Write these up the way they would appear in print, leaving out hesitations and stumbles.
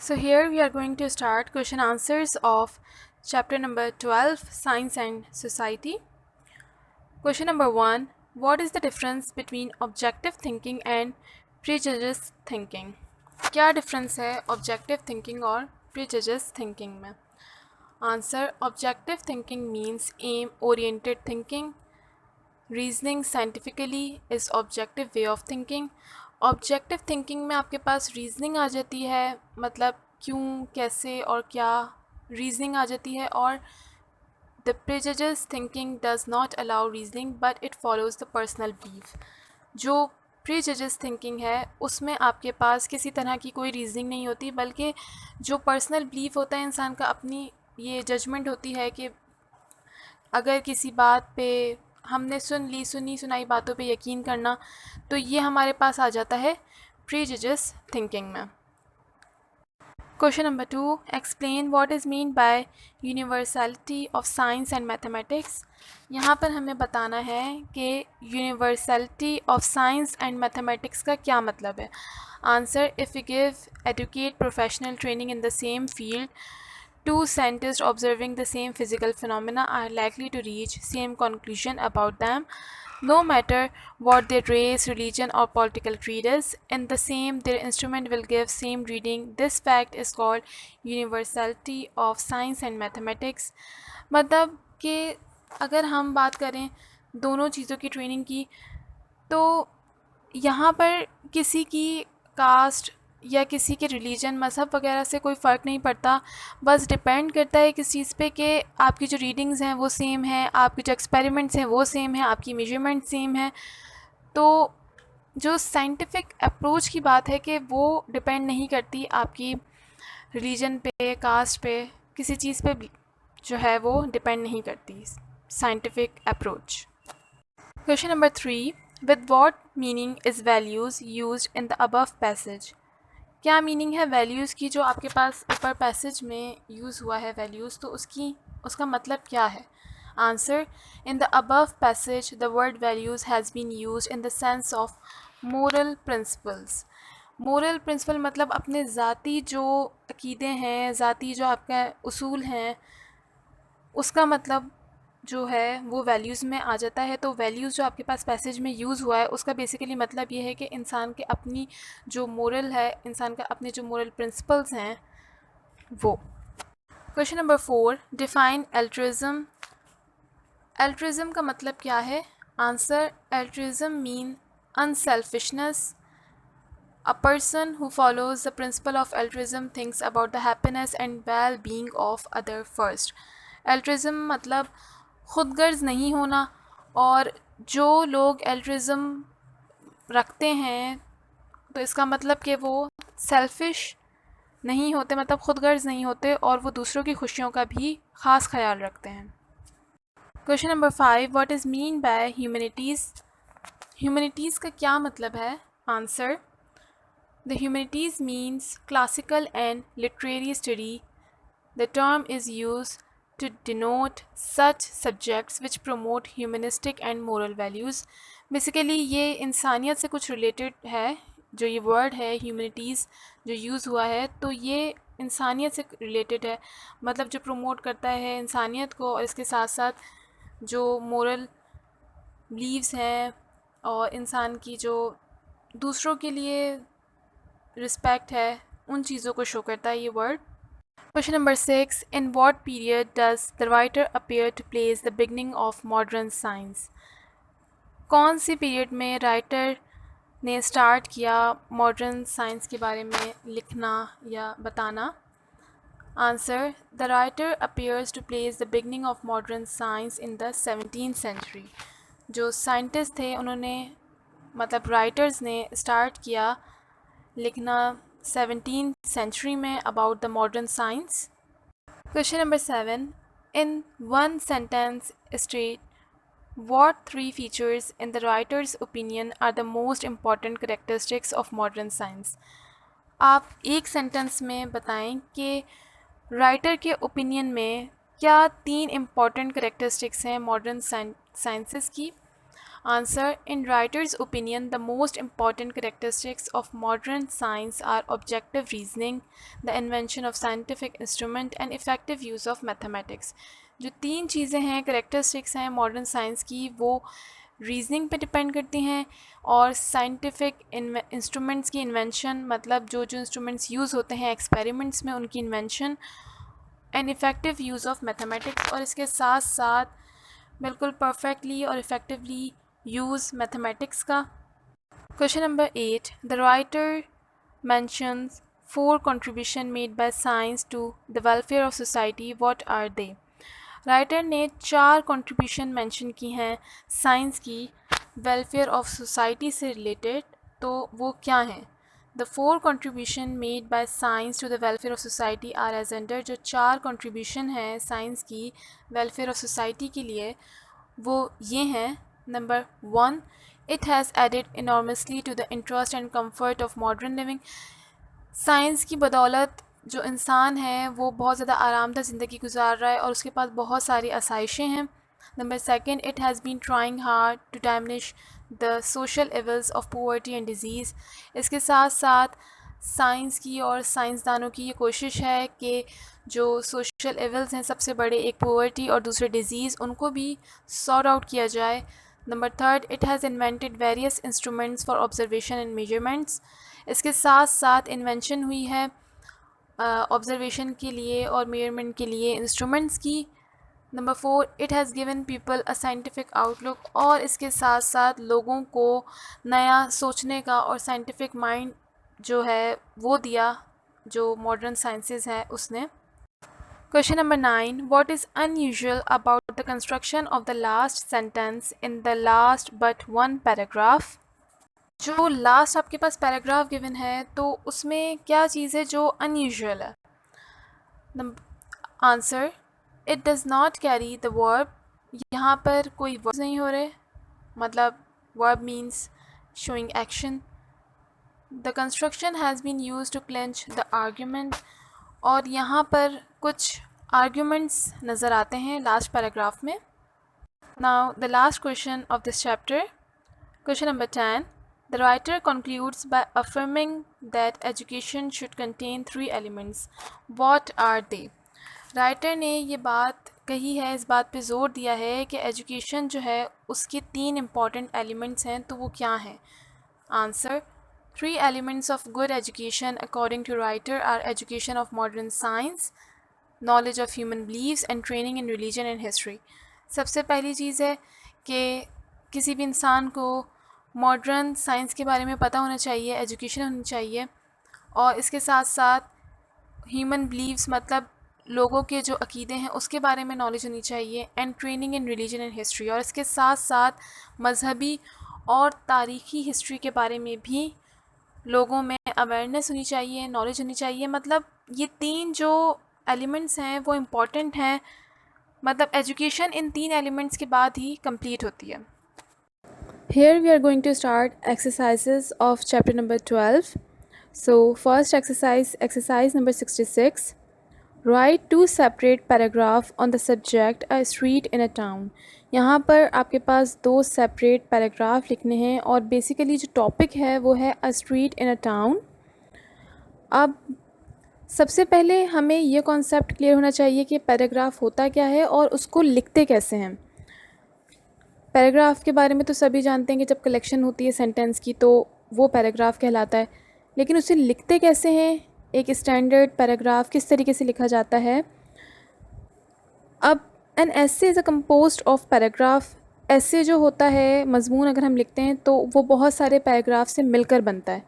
So here we are going to start question answers of chapter number 12, Science and Society. Question number 1, what is the difference between objective thinking and prejudiced thinking? क्या difference है objective thinking और prejudice thinking में? Answer, objective thinking means aim oriented thinking. Reasoning scientifically is objective way of thinking. Objective thinking में आपके पास reasoning आ जाती है, मतलब क्यों, कैसे और क्या, रीजनिंग आ जाती है. और the prejudice thinking does not allow reasoning but it follows the personal belief. जो प्रीजडिस थिंकिंग है उसमें आपके पास किसी तरह की कोई रीजनिंग नहीं होती, बल्कि जो पर्सनल बिलीफ होता है इंसान का, अपनी ये जजमेंट होती है कि अगर किसी बात पे हमने सुनी सुनाई बातों पे यकीन करना, तो ये हमारे पास आ जाता है प्रीजडिस थिंकिंग में. Question number 2, explain what is mean by universality of science and mathematics. यहाँ पर हमें बताना है कि universality of science and mathematics का क्या मतलब है. Answer, if you give educate professional training in the same field, two scientists observing the same physical phenomena are likely to reach same conclusion about them, no matter what their race, religion or political creed is. In the same, their instrument will give same reading. This fact is called universality of science and mathematics. मतलब कि अगर हम बात करें दोनों चीज़ों की training की, तो यहाँ पर किसी की कास्ट या किसी के रिलीजन, मज़हब वगैरह से कोई फ़र्क नहीं पड़ता. बस डिपेंड करता है किस चीज़ पे कि आपकी जो रीडिंग्स हैं वो सेम हैं, आपके जो एक्सपेरिमेंट्स हैं वो सेम हैं, आपकी मेजरमेंट सेम है. तो जो साइंटिफिक अप्रोच की बात है कि वो डिपेंड नहीं करती आपकी रिलीजन पे, कास्ट पे, किसी चीज़ पे जो है वो डिपेंड नहीं करती scientific approach. Question number 3, with what meaning is values use in the above passage. क्या मीनिंग है वैल्यूज़ की जो आपके पास ऊपर पैसेज में यूज़ हुआ है वैल्यूज़, तो उसका मतलब क्या है. Answer, in the above passage the word values has been use in the sense of moral principles. Moral principle मतलब अपने ज़ाती जो अकीदे हैं, ज़ाती जो आपका उसूल हैं, उसका मतलब जो है वो वैल्यूज़ में आ जाता है. तो वैल्यूज़ जो आपके पास पैसेज में यूज़ हुआ है उसका बेसिकली मतलब ये है कि इंसान के अपनी जो मोरल है, इंसान का अपने जो मोरल प्रिंसिपल्स हैं वो. Question number 4, define altruism. Altruism का मतलब क्या है. Answer, altruism mean unselfishness. A person who follows the principle of altruism thinks about the happiness and well-being of other first. Altruism मतलब खुदगर्ज नहीं होना, और जो लोग altruism रखते हैं तो इसका मतलब कि वो सेल्फिश नहीं होते, मतलब खुदगर्ज नहीं होते, और वो दूसरों की खुशियों का भी ख़ास ख्याल रखते हैं. Question number 5, what is mean bye humanities. Humanities का क्या मतलब है. Answer, the humanities means classical and literary study. The term is used to denote such subjects which promote humanistic and moral values. Basically ये इंसानियत से कुछ related है. जो ये word है humanities जो use हुआ है, तो ये इंसानियत से related है, मतलब जो promote करता है इंसानियत को, और इसके साथ साथ जो moral beliefs हैं और इंसान की जो दूसरों के लिए रिस्पेक्ट है, उन चीज़ों को शो करता है ये word. Question number 6, in what period does the writer appear to place the beginning of modern science. कौन सी पीरियड में राइटर ने स्टार्ट किया मॉडर्न साइंस के बारे में लिखना या बताना. Answer, the writer appears to place the beginning of modern science in the 17th century. जो साइंटिस्ट थे उन्होंने, मतलब राइटर्स ने स्टार्ट किया लिखना 17th सेंचुरी में about the modern science. Question number 7, in one sentence state what 3 features in the writer's opinion are the most important characteristics of modern science. आप एक सेंटेंस में बताएं कि राइटर के ओपिनियन में क्या 3 इम्पॉर्टेंट करेक्टरिस्टिक्स हैं मॉडर्न साइंसेस की. Answer. In writer's opinion, the most important characteristics of modern science are objective reasoning, the invention of scientific instrument and effective use of mathematics. जो तीन चीज़ें हैं characteristics हैं modern science की, वो reasoning पे डिपेंड करती हैं और साइंटिफिक इंस्ट्रूमेंट्स की इन्वेंशन, मतलब जो जो इंस्ट्रूमेंट्स यूज़ होते हैं एक्सपेरिमेंट्स में उनकी invention, and effective use of mathematics, और इसके साथ साथ बिल्कुल परफेक्टली और इफ़ेक्टिवली यूज़ मैथमेटिक्स का. Question number 8. The writer mentions 4 contribution made by science to the welfare of society. What are they? Writer ने 4 कंट्रीब्यूशन मेंशन की हैं साइंस की वेलफेयर ऑफ सोसाइटी से रिलेटेड, तो वो क्या हैं? The 4 contribution made by science to the welfare of society are as under. जो 4 कंट्रीब्यूशन हैं साइंस की वेलफेयर ऑफ सोसाइटी के लिए वो ये हैं. Number 1, it has added enormously to the interest and comfort of modern living. Science की बदौलत जो इंसान है वो बहुत ज़्यादा आरामदायक ज़िंदगी गुजार रहा है और उसके पास बहुत सारी आसाइशें हैं. Number 2, it has been trying hard to diminish the social evils of poverty and disease. इसके साथ साथ साइंस की और साइंसदानों की ये कोशिश है कि जो सोशल एवल्स हैं सबसे बड़े, एक पोवर्टी और दूसरे डिजीज़, उनको भी सॉर्ट आउट किया जाए. Number 3, it has invented various instruments for observation and measurements. इसके साथ साथ इन्वेंशन हुई है ऑब्ज़र्वेशन के लिए और मेजरमेंट के लिए इंस्ट्रूमेंट्स की. Number 4, it has given people a scientific outlook. और इसके साथ साथ लोगों को नया सोचने का और साइंटिफिक माइंड जो है वो दिया, जो मॉडर्न साइंसेस है उसने. Question number 9. What is unusual about the construction of the last sentence in the last but one paragraph. जो लास्ट आपके पास पैराग्राफ गिवन है तो उसमें क्या चीज़ है जो अनयूजुअल है? Answer. It does not carry the verb. यहाँ पर कोई वर्ब नहीं हो रहे, मतलब verb means showing action. The construction has been use to clinch the argument. और यहाँ पर कुछ आर्ग्यूमेंट्स नज़र आते हैं लास्ट पैराग्राफ में. Now the last question of this chapter, question number 10. The writer concludes by affirming that education should contain 3 elements. What are they? Writer ने ये बात कही है, इस बात पे ज़ोर दिया है कि एजुकेशन जो है उसके 3 इम्पॉर्टेंट एलिमेंट्स हैं, तो वो क्या हैं? Answer. 3 elements of good education according to writer are education of modern science, knowledge of human beliefs and training in religion and history. सबसे पहली चीज़ है कि किसी भी इंसान को मॉडर्न साइंस के बारे में पता होना चाहिए, एजुकेशन होनी चाहिए, और इसके साथ साथ ह्यूमन बिलीव्स मतलब लोगों के जो अकीदे हैं उसके बारे में नॉलेज होनी चाहिए, and training in religion and history. और इसके साथ साथ मजहबी और तारीख़ी हिस्ट्री के बारे में भी लोगों में अवेयरनेस होनी चाहिए, नॉलेज होनी चाहिए. मतलब ये 3 जो एलिमेंट्स हैं वो इम्पॉर्टेंट हैं, मतलब एजुकेशन इन 3 एलिमेंट्स के बाद ही कंप्लीट होती है. Here we are going to start exercises of chapter number 12. So first exercise number 66. Write 2 separate paragraph on the subject a street in a town. यहाँ पर आपके पास 2 separate paragraph लिखने हैं और basically जो topic है वो है a street in a town. अब सबसे पहले हमें ये concept clear होना चाहिए कि paragraph होता क्या है और उसको लिखते कैसे हैं. पैराग्राफ के बारे में तो सभी जानते हैं कि जब कलेक्शन होती है सेंटेंस की तो वो पैराग्राफ कहलाता है, लेकिन उसे लिखते कैसे हैं, एक स्टैंडर्ड पैराग्राफ किस तरीके से लिखा जाता है. अब an essay is a composed of paragraph. ऐसे जो होता है मजमून अगर हम लिखते हैं तो वो बहुत सारे पैराग्राफ से मिलकर बनता है.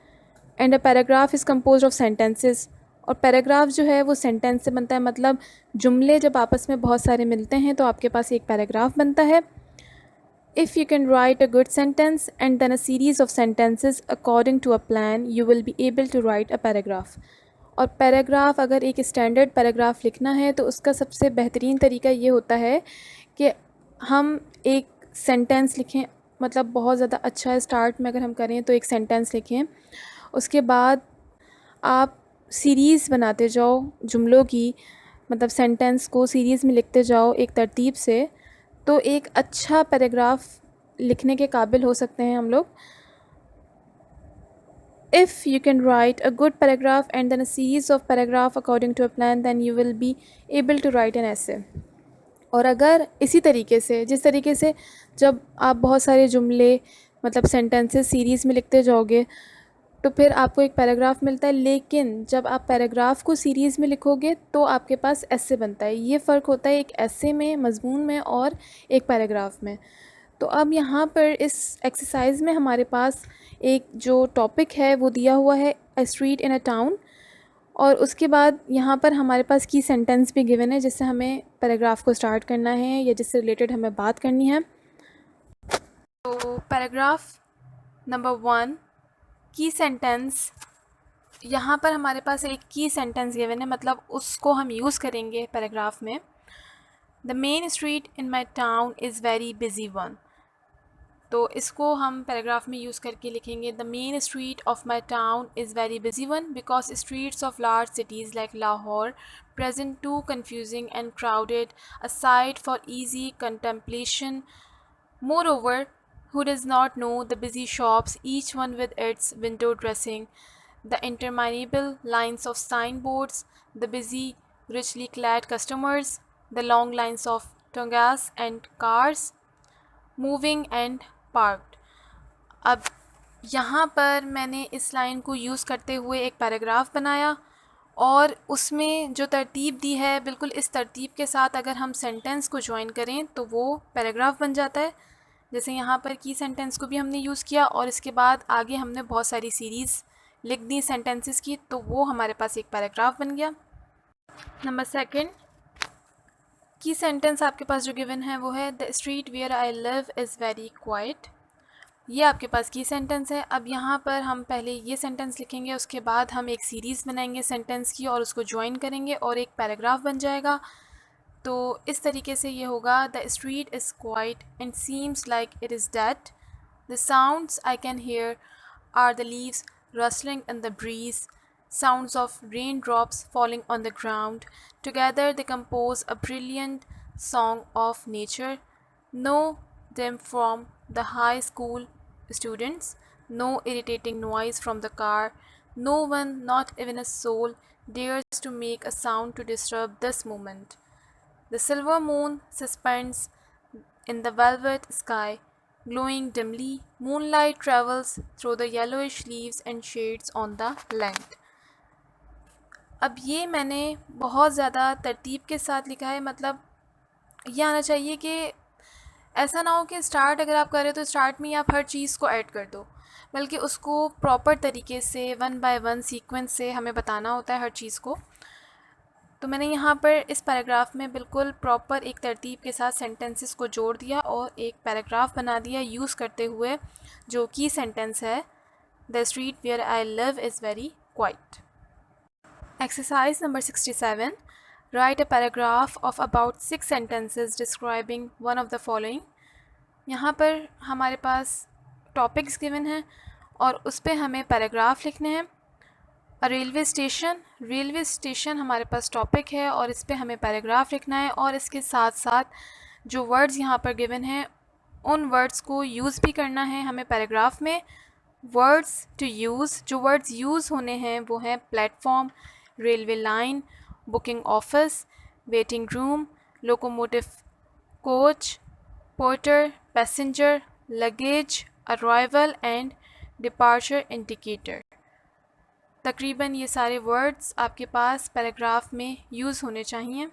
And a paragraph is composed of sentences. और पैराग्राफ जो है वो सेंटेंस से बनता है, मतलब जुमले जब आपस में बहुत सारे मिलते हैं तो आपके पास एक पैराग्राफ बनता है. If you can write a good sentence and then a series of sentences according to a plan, you will be able to write a paragraph. और पैराग्राफ अगर एक स्टैंडर्ड पैराग्राफ लिखना है तो उसका सबसे बेहतरीन तरीका ये होता है कि हम एक सेंटेंस लिखें, मतलब बहुत ज़्यादा अच्छा स्टार्ट में अगर हम करें तो एक सेंटेंस लिखें, उसके बाद आप सीरीज़ बनाते जाओ जुमलों की, मतलब सेंटेंस को सीरीज़ में लिखते जाओ एक तरतीब से, तो एक अच्छा पैराग्राफ लिखने के काबिल हो सकते हैं हम लोग। If you can write a good paragraph and then a series of paragraph according to a plan, then you will be able to write an essay. और अगर इसी तरीके से, जिस तरीके से जब आप बहुत सारे जुमले मतलब सेंटेंसेस सीरीज़ में लिखते जाओगे तो फिर आपको एक पैराग्राफ मिलता है, लेकिन जब आप पैराग्राफ को सीरीज़ में लिखोगे तो आपके पास ऐसे बनता है। ये फ़र्क होता है एक ऐसे में, मजमून में, और एक पैराग्राफ में। तो अब यहाँ पर इस एक्सरसाइज में हमारे पास एक जो टॉपिक है वो दिया हुआ है, a street in a town, और उसके बाद यहाँ पर हमारे पास की सेंटेंस भी गिवन है जिससे हमें पैराग्राफ को स्टार्ट करना है या जिससे रिलेटेड हमें बात करनी है। तो पैराग्राफ नंबर 1, की सेंटेंस। यहाँ पर हमारे पास एक की सेंटेंस गिवन है, मतलब उसको हम यूज़ करेंगे पैराग्राफ में। The main street in my town is very busy one. तो इसको हम पैराग्राफ में यूज़ करके लिखेंगे, the main street of my town is very busy one because streets of large cities like Lahore present too confusing and crowded a sight for easy contemplation. Moreover, who does not know the busy shops, each one with its window dressing, the interminable lines of signboards, the busy, richly clad customers, the long lines of tongas and cars, moving and parked. अब यहाँ पर मैंने इस line को use करते हुए एक paragraph बनाया और उसमें जो तरतीब दी है बिल्कुल इस तरतीब के साथ अगर हम सेंटेंस को ज्वाइन करें तो वो पैराग्राफ बन जाता है। जैसे यहाँ पर की सेंटेंस को भी हमने यूज़ किया और इसके बाद आगे हमने बहुत सारी सीरीज़ लिख दी सेंटेंसेस की, तो वो हमारे पास एक पैराग्राफ बन गया। नंबर 2, की सेंटेंस आपके पास जो गिवन है वो है the street where I live is very quiet. ये आपके पास की सेंटेंस है। अब यहाँ पर हम पहले ये सेंटेंस लिखेंगे, उसके बाद हम एक सीरीज़ बनाएंगे सेंटेंस की और उसको ज्वाइन करेंगे और एक पैराग्राफ बन जाएगा। तो इस तरीके से ये होगा, the street is quiet and seems like it is dead, the sounds I can hear are the leaves rustling in the breeze, sounds of raindrops falling on the ground. Together they compose a brilliant song of nature. Know them from the high school students, no irritating noise from the car. No one, not even a soul, dares to make a sound to disturb this moment. The silver moon suspends in the velvet sky, glowing dimly. Moonlight travels through the yellowish leaves and shades on the land. अब ये मैंने बहुत ज़्यादा तरतीब के साथ लिखा है, मतलब ये आना चाहिए कि ऐसा ना हो कि स्टार्ट अगर आप कर रहे हो तो स्टार्ट में ही आप हर चीज़ को ऐड कर दो, बल्कि उसको प्रॉपर तरीके से 1 बाय 1 सीक्वेंस से हमें बताना होता है हर चीज़ को। तो मैंने यहाँ पर इस पैराग्राफ में बिल्कुल प्रॉपर एक तरतीब के साथ सेंटेंसेस को जोड़ दिया और एक पैराग्राफ बना दिया यूज़ करते हुए जो की सेंटेंस है, the street where I live is very quiet. Exercise number 67, write a paragraph of about 6 sentences describing one of the following. यहाँ पर हमारे पास टॉपिक्स गिवन हैं और उस पर हमें पैराग्राफ लिखने हैं। रेलवे स्टेशन हमारे पास टॉपिक है और इस पे हमें पैराग्राफ लिखना है और इसके साथ साथ जो वर्ड्स यहाँ पर गिवन हैं उन वर्ड्स को यूज़ भी करना है हमें पैराग्राफ में। वर्ड्स टू यूज़, जो वर्ड्स यूज़ होने हैं वो हैं platform, railway line, booking office, waiting room, locomotive coach, porter, passenger, luggage, arrival and departure indicator. तकरीबन ये सारे वर्ड्स आपके पास पैराग्राफ में यूज़ होने चाहिए।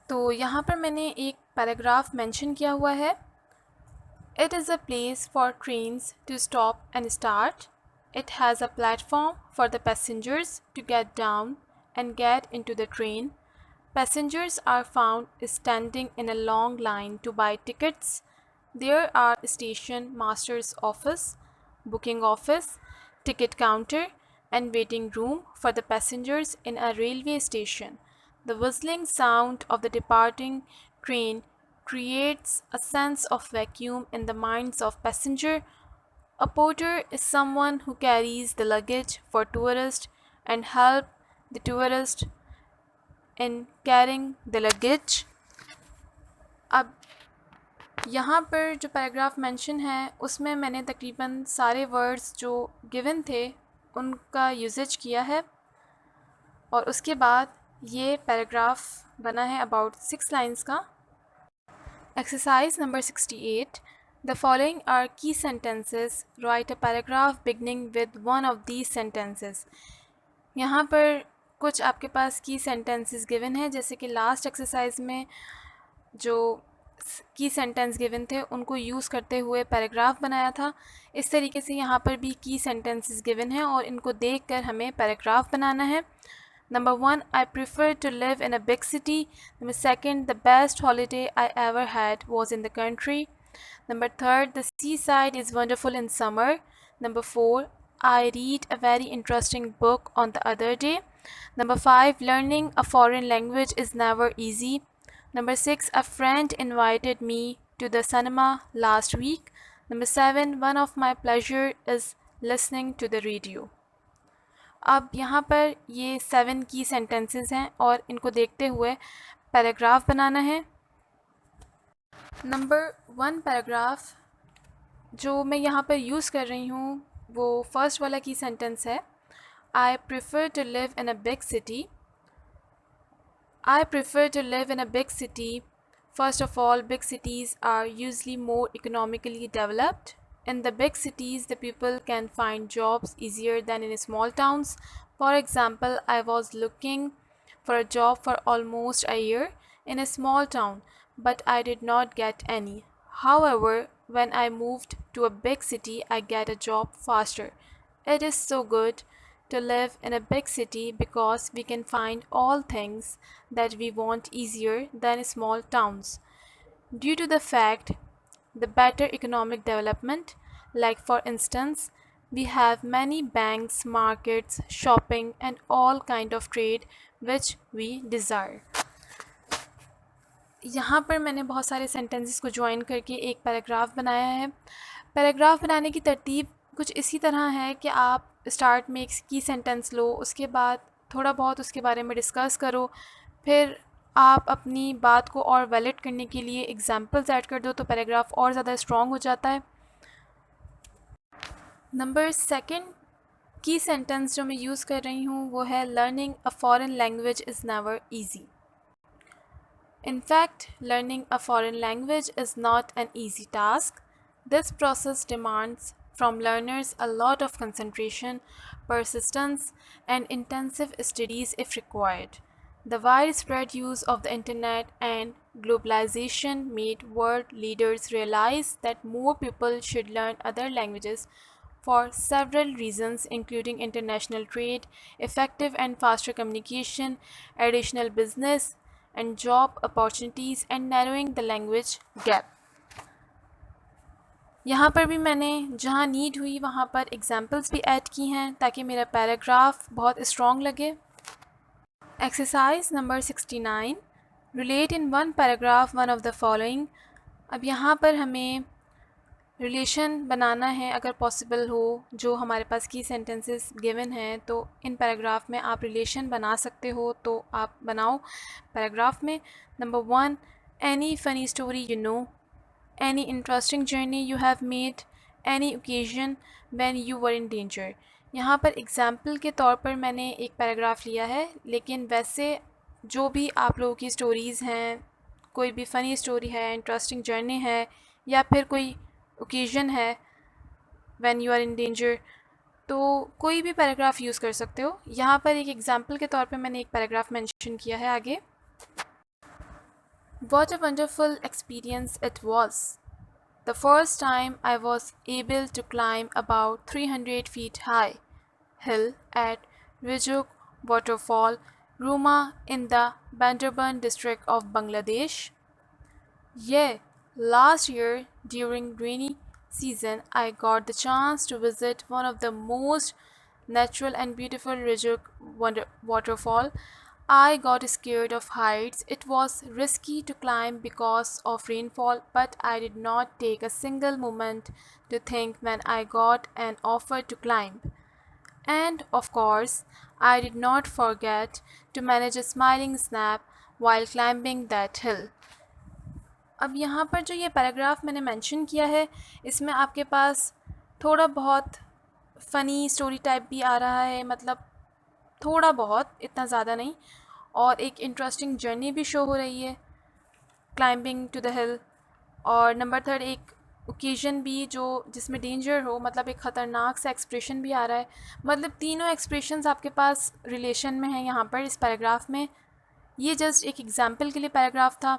तो यहाँ पर मैंने एक पैराग्राफ मेंशन किया हुआ है, it is a place for trains to stop and start, it has a platform for the passengers to get down and get into the train, passengers are found standing in a long line to buy tickets, there are station masters office, booking office, ticket counter and waiting room for the passengers in a railway station. The whistling sound of the departing train creates a sense of vacuum in the minds of passengers. A porter is someone who carries the luggage for tourists and help the tourist in carrying the luggage. अब यहाँ पर जो paragraph mention है उसमें मैंने तकरीबन सारे words जो गिवन थे उनका यूजेज किया है और उसके बाद ये पैराग्राफ बना है अबाउट 6 लाइंस का। Exercise number 68, the following are key sentences, write a paragraph beginning with one of these sentences. यहाँ पर कुछ आपके पास की सेंटेंसेस गिवन है, जैसे कि लास्ट एक्सरसाइज में जो की सेंटेंस गिवन थे उनको यूज़ करते हुए पैराग्राफ बनाया था। इस तरीके से यहाँ पर भी की सेंटेंसेस गिवन हैं और इनको देखकर हमें पैराग्राफ बनाना है। Number 1, I prefer to live in a big city. Number 2, the best holiday I ever had was in the country. Number 3, the seaside is wonderful in summer. Number 4, I read a very interesting book on the other day. Number 5, learning a foreign language is never easy. Number 6, a friend invited me to the cinema last week. Number 7, one of my pleasure is listening to the radio. अब यहाँ पर ये 7 की sentences हैं और इनको देखते हुए पैराग्राफ बनाना है। नंबर 1 पैराग्राफ जो मैं यहाँ पर यूज़ कर रही हूँ वो फर्स्ट वाला की सेंटेंस है, I prefer to live in a big city. I prefer to live in a big city. First of all, big cities are usually more economically developed. In the big cities, the people can find jobs easier than in small towns. For example, I was looking for a job for almost a year in a small town, but I did not get any. However, when I moved to a big city, I get a job faster. It is so good to live in a big city because we can find all things that we want easier than small towns. Due to the fact the better economic development, like for instance, we have many banks, markets, shopping and all kind of trade which we desire. यहाँ पर मैंने बहुत सारे sentences को join करके एक paragraph बनाया है। पैराग्राफ बनाने की तरतीब कुछ इसी तरह है कि आप स्टार्ट में एक की सेंटेंस लो, उसके बाद थोड़ा बहुत उसके बारे में डिस्कस करो, फिर आप अपनी बात को और वैलिड करने के लिए एग्जांपल्स ऐड कर दो तो पैराग्राफ और ज़्यादा स्ट्रॉन्ग हो जाता है। नंबर 2 की सेंटेंस जो मैं यूज़ कर रही हूँ वो है, learning a foreign language is never easy. In fact, learning a foreign language is not an easy task. This process demands from learners a lot of concentration, persistence, and intensive studies if required. The widespread use of the internet and globalization made world leaders realize that more people should learn other languages for several reasons, including international trade, effective and faster communication, additional business and job opportunities and narrowing the language gap. यहाँ पर भी मैंने जहाँ need हुई वहाँ पर examples भी add की हैं ताकि मेरा पैराग्राफ बहुत स्ट्रॉन्ग लगे। Exercise number 69, relate in one paragraph one of the following. अब यहाँ पर हमें रिलेशन बनाना है अगर पॉसिबल हो, जो हमारे पास की सेंटेंसेस गिवन हैं तो इन पैराग्राफ में आप रिलेशन बना सकते हो तो आप बनाओ पैराग्राफ में। Number 1, any funny story you know, any interesting journey you have made, any occasion when you were in danger. यहाँ पर एग्ज़ाम्पल के तौर पर मैंने एक पैराग्राफ लिया है, लेकिन वैसे जो भी आप लोगों की स्टोरीज़ हैं, कोई भी फ़नी स्टोरी है, इंटरेस्टिंग जर्नी है या फिर कोई ओकेजन है when you are in danger, तो कोई भी पैराग्राफ यूज़ कर सकते हो। यहाँ पर एक एग्जांपल के तौर पे मैंने एक पैराग्राफ मेंशन किया है आगे। What a wonderful experience it was. The first time I was able to climb about 300 feet high hill at Rijuk Waterfall, Ruma in the Bandarban district of Bangladesh. Yeah, last year during rainy season I got the chance to visit one of the most natural and beautiful Rijuk waterfall. I got scared of heights. It was risky to climb because of rainfall, but I did not take a single moment to think when I got an offer to climb. And of course, I did not forget to manage a smiling snap while climbing that hill. अब यहाँ पर जो ये paragraph मैंने mention किया है, इसमें आपके पास थोड़ा बहुत फ़नी स्टोरी टाइप भी आ रहा है, मतलब थोड़ा बहुत, इतना ज़्यादा नहीं, और एक इंटरेस्टिंग जर्नी भी शो हो रही है, क्लाइंबिंग टू द हिल। और नंबर थर्ड, एक ओकेजन भी जो जिसमें डेंजर हो, मतलब एक ख़तरनाक सा एक्सप्रेशन भी आ रहा है। मतलब तीनों एक्सप्रेशंस आपके पास रिलेशन में हैं यहाँ पर इस पैराग्राफ में। ये जस्ट एक एग्जांपल के लिए पैराग्राफ था।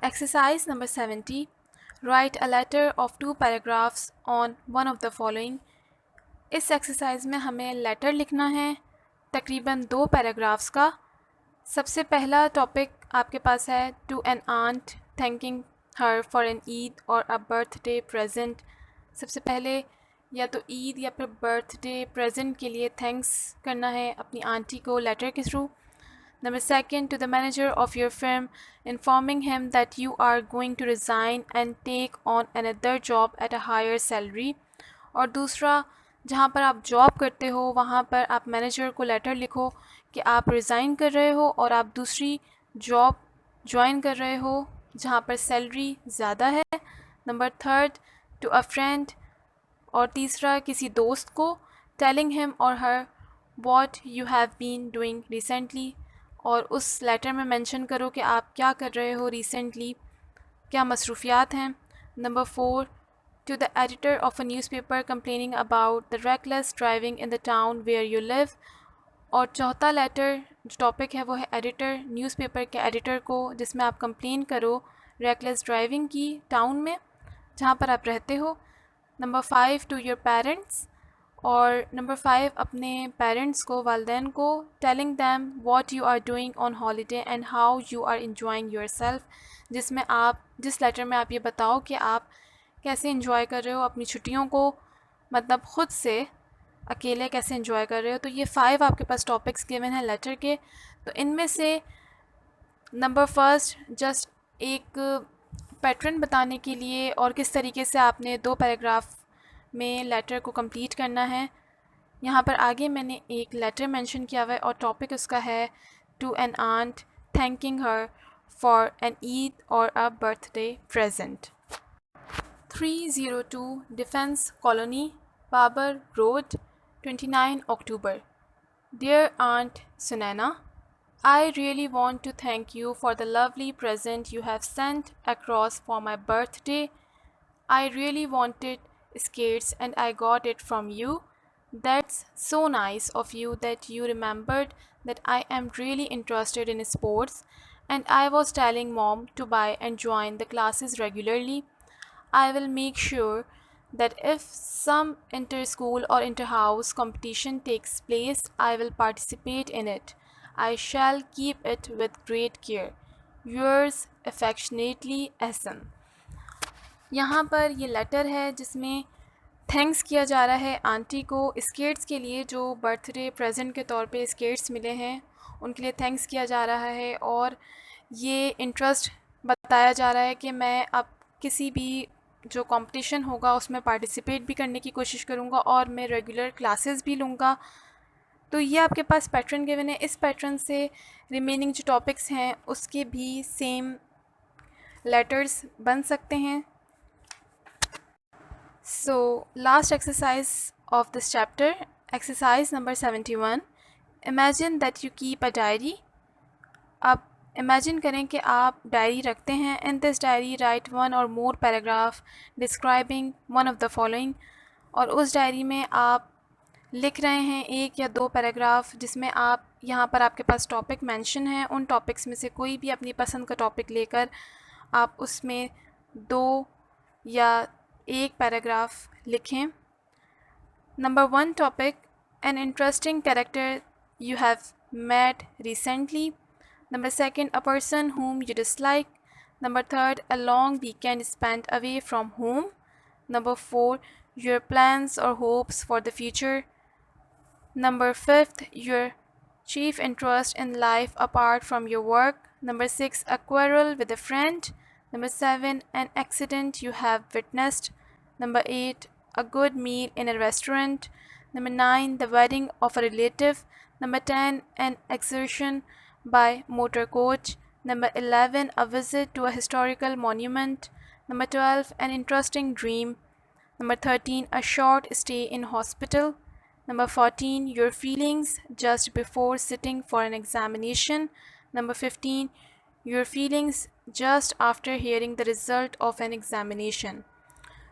Exercise number 70, write a letter of 2 paragraphs on one of the following. इस एक्सरसाइज में हमें लेटर लिखना है तकरीबन 2 पैराग्राफ्स का। सबसे पहला टॉपिक आपके पास है to an aunt thanking her for an Eid और अ बर्थडे प्रेजेंट। सबसे पहले या तो ईद या फिर बर्थडे प्रेजेंट के लिए थैंक्स करना है अपनी आंटी को लेटर के through. Number second, to the manager of your firm, informing him that you are going to resign and take on another job at a higher salary. और दूसरा, जहाँ पर आप जॉब करते हो वहाँ पर आप मैनेजर को लेटर लिखो कि आप रिज़ाइन कर रहे हो और आप दूसरी जॉब ज्वाइन कर रहे हो जहाँ पर सैलरी ज़्यादा है। Number third, to a friend, और तीसरा किसी दोस्त को, telling him or her what you have been doing recently, और उस लेटर में मेंशन करो कि आप क्या कर रहे हो रिसेंटली, क्या मसरूफियात हैं। Number four, to the editor of a newspaper complaining about the reckless driving in the town where you live. और चौथा लेटर जो टॉपिक है वो है एडिटर, न्यूज़पेपर के एडिटर को, जिसमें आप कंप्लेन करो रेकलेस ड्राइविंग की टाउन में जहाँ पर आप रहते हो। नंबर 5, टू योर पेरेंट्स, और नंबर 5 अपने पेरेंट्स को, वालदैन को, telling them what you are doing on holiday and how you are enjoying yourself, जिस लेटर में आप ये बताओ कि आप कैसे इंजॉय कर रहे हो अपनी छुट्टियों को, मतलब ख़ुद से अकेले कैसे इंजॉय कर रहे हो। तो ये 5 आपके पास टॉपिक्स गिवन हैं लेटर के। तो इनमें से नंबर फर्स्ट जस्ट एक पैटर्न बताने के लिए और किस तरीके से आपने 2 पैराग्राफ में लेटर को कंप्लीट करना है। यहाँ पर आगे मैंने एक लेटर मेंशन किया हुआ है और टॉपिक उसका है to an aunt thanking her for an Eid और a birthday present. 302 defence colony, Babar road, 29 October. Dear Aunt Sunaina, I really want to thank you for the lovely present you have sent across for my birthday. I really wanted skates and I got it from you. That's so nice of you that you remembered that I am really interested in sports and I was telling mom to buy and join the classes regularly. I will make sure that if some inter-school or inter-house competition takes place, I will participate in it. I shall keep it with great care. Yours affectionately, SM. यहाँ पर ये letter है जिसमें thanks किया जा रहा है aunty को स्केट्स के लिए, जो बर्थडे प्रेजेंट के तौर पे स्केट्स मिले हैं उनके लिए थैंक्स किया जा रहा है। और ये इंटरेस्ट बताया जा रहा है कि मैं अब किसी भी जो कंपटीशन होगा उसमें पार्टिसिपेट भी करने की कोशिश करूँगा और मैं रेगुलर क्लासेस भी लूँगा। तो ये आपके पास पैटर्न गिवन है। इस पैटर्न से रिमेनिंग जो टॉपिक्स हैं उसके भी सेम लेटर्स बन सकते हैं। So last exercise of this chapter, exercise number 71, imagine that you keep a diary. अब इमेजिन करें कि आप डायरी रखते हैं। इन दिस डायरी राइट 1 और more paragraph describing one of the following. और उस डायरी में आप लिख रहे हैं 1 या 2 पैराग्राफ जिसमें आप, यहाँ पर आपके पास टॉपिक मेंशन है, उन टॉपिक्स में से कोई भी अपनी पसंद का टॉपिक लेकर आप उसमें 2 या 1 पैराग्राफ लिखें। Number 1 topic, an interesting character you have met recently. Number 2, a person whom you dislike. Number 3, a long weekend spent away from home. Number 4, your plans or hopes for the future. Number 5, your chief interest in life apart from your work. Number 6, a quarrel with a friend. Number 7, an accident you have witnessed. Number 8, a good meal in a restaurant. Number 9, the wedding of a relative. Number 10, an excursion by motor coach. Number 11, a visit to a historical monument. Number 12, an interesting dream. Number 13, a short stay in hospital. Number 14, your feelings just before sitting for an examination. Number 15, your feelings just after hearing the result of an examination.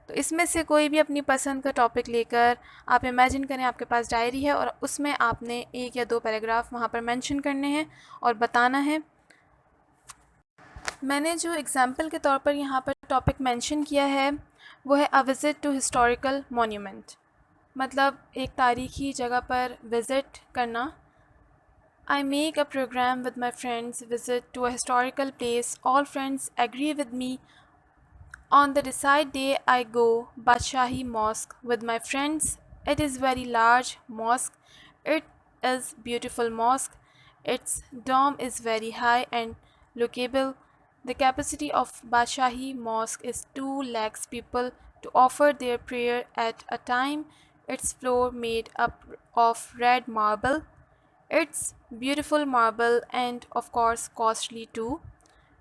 तो इसमें से कोई भी अपनी पसंद का topic लेकर आप इमेजिन करें आपके पास डायरी है और उसमें आपने एक या दो पैराग्राफ वहाँ पर मेंशन करने हैं और बताना है। मैंने जो एग्ज़ाम्पल के तौर पर यहाँ पर टॉपिक मेंशन किया है वो है अ विज़िट टू हिस्टोरिकल मोन्यूमेंट, मतलब एक तारीख़ी जगह पर विज़िट करना। I make a program with my friends visit to a historical place. All friends agree with me. On the decide day I go Badshahi Mosque with my friends. It is very large mosque. It is beautiful mosque. Its dome is very high and lookable. The capacity of Badshahi Mosque is 2 lakhs people to offer their prayer at a time. Its floor made up of red marble. It's beautiful marble and of course costly too.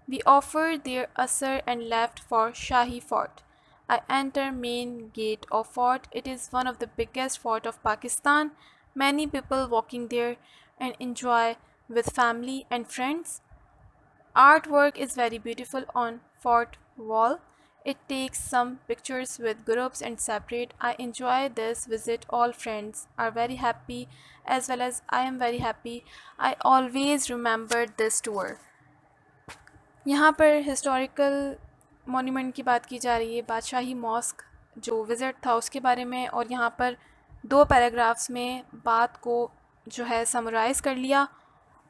We offered their Asr and left for Shahi Fort. I enter main gate of fort. It is one of the biggest fort of Pakistan. Many people walking there and enjoy with family and friends. Artwork is very beautiful on fort wall. It takes some pictures with groups and separate. I enjoy this visit. All friends are very happy as well as I am very happy. I always remember this tour. यहाँ पर historical monument की बात की जा रही है, बादशाही mask जो visit था उसके बारे में, और यहाँ पर 2 पैराग्राफ्स में बात को जो है समराइज़ कर लिया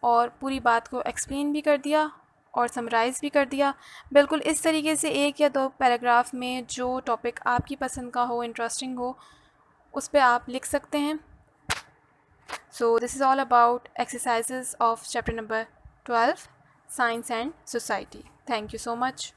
और पूरी बात को एक्सप्लेन भी कर दिया और समराइज़ भी कर दिया। बिल्कुल इस तरीके से 1 या 2 पैराग्राफ में जो टॉपिक आपकी पसंद का हो, इंटरेस्टिंग हो, उस पे आप लिख सकते हैं। So this is all about exercises of chapter number 12, Science and Society. Thank you so much.